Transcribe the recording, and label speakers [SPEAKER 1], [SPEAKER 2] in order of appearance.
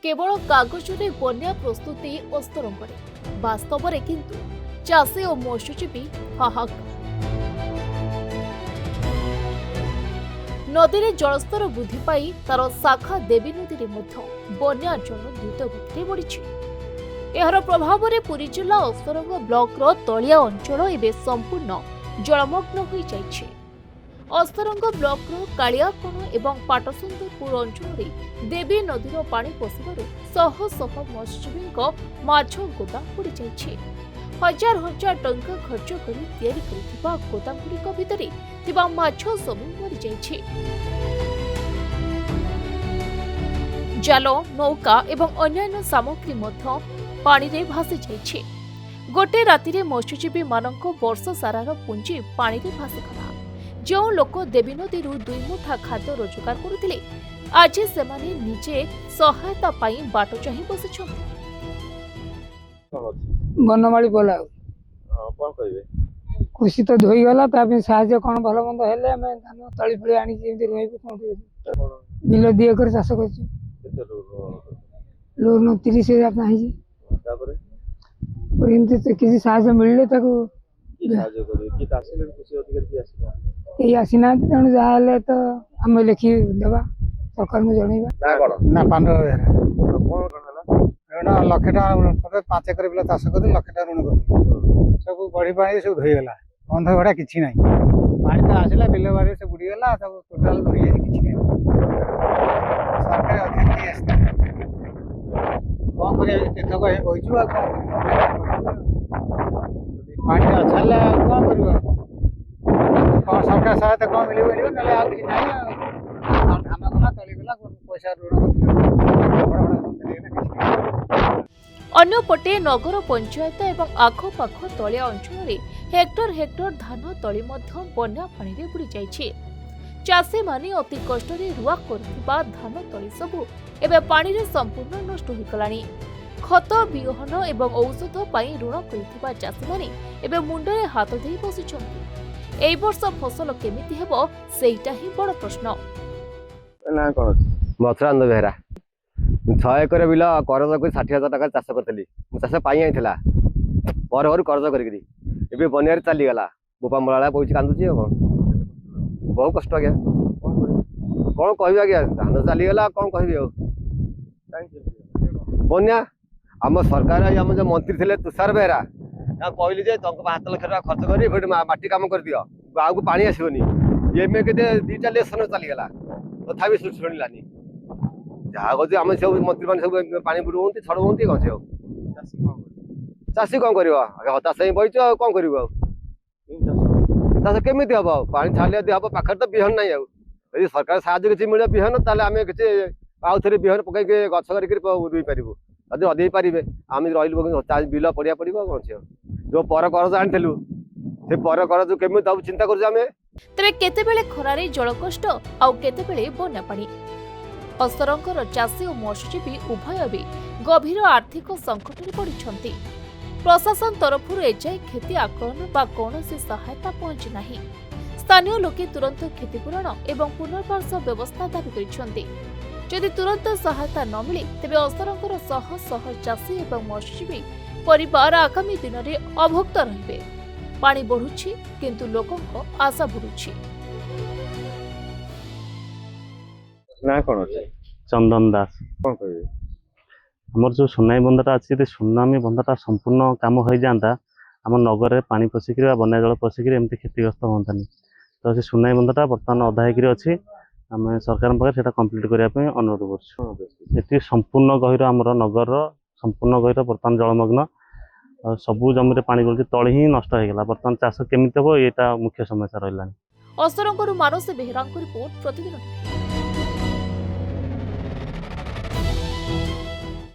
[SPEAKER 1] केवल कागजरे बन्या प्रस्तुति अस्तरंगरे वास्तव में किंतु चाषी और मत्स्यजीवी हाहाकार। नदी में जलस्तर वृद्धि पाई तार शाखा देवी नदी में बन्या जल द्रुत गति बढ़ी। यार प्रभाव में पुरी जिला अस्तरंग ब्लॉक तलिया अंचल एवं संपूर्ण जलमग्न हो जाइछे। अस्तरंग ब्लॉक कालियाकोण एवं पाटसुंदरपुर अंचल देवी नदीर पानी पशिबारु शह शह मत्स्यजीवी माछ गोदाम बुड़ी जाइछे। हजार हजार टंका खर्च करी तैयारी करिथिबा गोदामगुड़िक भितरे थिबा माछ सब मरि जाइछे। जाल नौका एवं अन्यान्य सामग्री मध्य पानी रे भासी जाइछे। गोटे राति रे मत्स्यजीवी मानक वर्ष सारार पुंजी पानी रे भासी गला। जो लोक देवी नदी 2 मुठा खाद्य रोजगार करुथिले आज सेमाने निजे सहायता पाई बाट चाहि बसिछन्ति।
[SPEAKER 2] बनमाली बोला
[SPEAKER 3] कौन कहिबे
[SPEAKER 2] कृषि तो धोई गला तापे साहाଯ୍य कोन भलो मंद हेले हमें धान तळी फळी आनी जेमति रोइबो कोन बिल 2 एकर चाष करछि।
[SPEAKER 3] केते
[SPEAKER 2] लोन 30,000 नाही जे
[SPEAKER 3] तापर
[SPEAKER 2] और एमति तो किसी साहाଯ୍य मिलले ताको
[SPEAKER 3] की साहाय्य करिवे की तासिल कृषि अधिकारी की आसीबा
[SPEAKER 2] ए आसीना तेणु जा हेले तो हमें लिखि देबा सरकार में जणैबा
[SPEAKER 3] ना कोन
[SPEAKER 2] ना 15,000
[SPEAKER 3] कोन हला
[SPEAKER 2] एडा लाख टाका 5 एकर बिल चाष कर लाख टाका ऋण कर सब बड़ी पानी सब धोई गला बंध भड़ा किछि नाही पानी तो आसिला बिल बारे से बुडी गला सब टोटल धोई जाय किछि नाही सरकार अधिकारी आस्ता कोन करे तेथक हे होइछु आ पानी अछाला कोन करबा कोन सरकार सहायता कोन मिलिबो नले आ किछि नाही धान गला तळी गला पैसा ऋण
[SPEAKER 1] अन्यपटे नगर पंचायत एवं आखपाख तलिया अंचल हेक्टर हेक्टर धान तली बन्या पानी रे बुड़ी जाइछे। चाषी माने अति कष्ट रुआ करुवा धान तली सबु एवं पानी रे संपूर्ण नष्ट हो गलानी। खत बिहन एवं औषध पाई ऋण करिथिबा चाषी माने एवं मुंडरे हाथ देई बसिछन्ति। एई वर्ष फसल केमिति हेबो सेइटा ही बड़ प्रश्न।
[SPEAKER 3] ना कोन
[SPEAKER 4] मथुरानंद बेहरा 6 एकर बिल करज को 60,000 टाका चाष करथली चाष पाई आइथिला पर घर करज करकरी एबे बनियार चली गला बोपा मलाला पहुंची कांदुची बहुत कष्ट गया कौन कहबा गया धान चली गला कौन कहबी बन्या आम सरकार आम जो मंत्री थे तुषार बेहरा कहली जे 7 लाख टाका खर्च कर माटी काम कर दियो गाँव को पानी आसोनी एम के 2टा लेसन चली गला तथा शुणिलानी जहाँ कह आम सब मंत्री मैंने सब पानी बुड़ छड़ होती कौन से चाषी कौन कर हताश ही बच कौन कर चाष केमी हम पानी छाड़िया दी हम पाखे तो बिहन ना यदि सरकार साहय किसी मिले बिहन ताल आम कि आउ थे बिहन पकई गछ कर पारू जब नदी पारे आम रही बिल पड़ा पड़ो कौन से जो पर करज आनीलु से पर करज केमी दबु चिंता करें
[SPEAKER 1] तेरे केतेबेले खरारे जल कष्ट आउ केतेबेले बन्या पानी। अस्तरंगर चाषी और मत्स्यजीवी उभय भी गभीर आर्थिक संकट में पड़िछन्ति। प्रशासन तरफ एजाए क्षति आकलन बा कौनसी सहायता पहुंची नाही। स्थानीय लोके तुरंत क्षतिपूरण एवं पुनर्वास व्यवस्था दाबी करिछन्ति। यदि तुरंत सहायता न मिले तेबे अस्तरंगर शह शह चाषी एवं मत्स्यजीवी परिवार आगामी दिन में अभुक्त रहिबे। पानी बढ़ुछि किंतु लोकंको आशा बुडुछि।
[SPEAKER 3] ना कोन अछि
[SPEAKER 5] चंदन दास
[SPEAKER 3] कौन कहिबे
[SPEAKER 5] हमर जो सुनाई बंधटा अच्छी सुनामी बंधटा संपूर्ण काम हो जाता आम नगर में पानी पशिक बन्या जल पशिक एमती क्षतिग्रस्त हमें तो से सुनाई बंधटा बर्तमान अधा होकर अच्छी आम सरकार पाखे से कम्प्लीट करने अनुरोध कर संपूर्ण गहिर आमर नगर संपूर्ण गहिर बर्तमान जलमग्न सबू जमी पानी गलुची तली ही नष्ट हो गला बर्तमान चाष केमी हम ये मुख्य समस्या रहा।
[SPEAKER 1] अस्तरंगरु मानस बेहरा रिपोर्ट प्रतिदिन।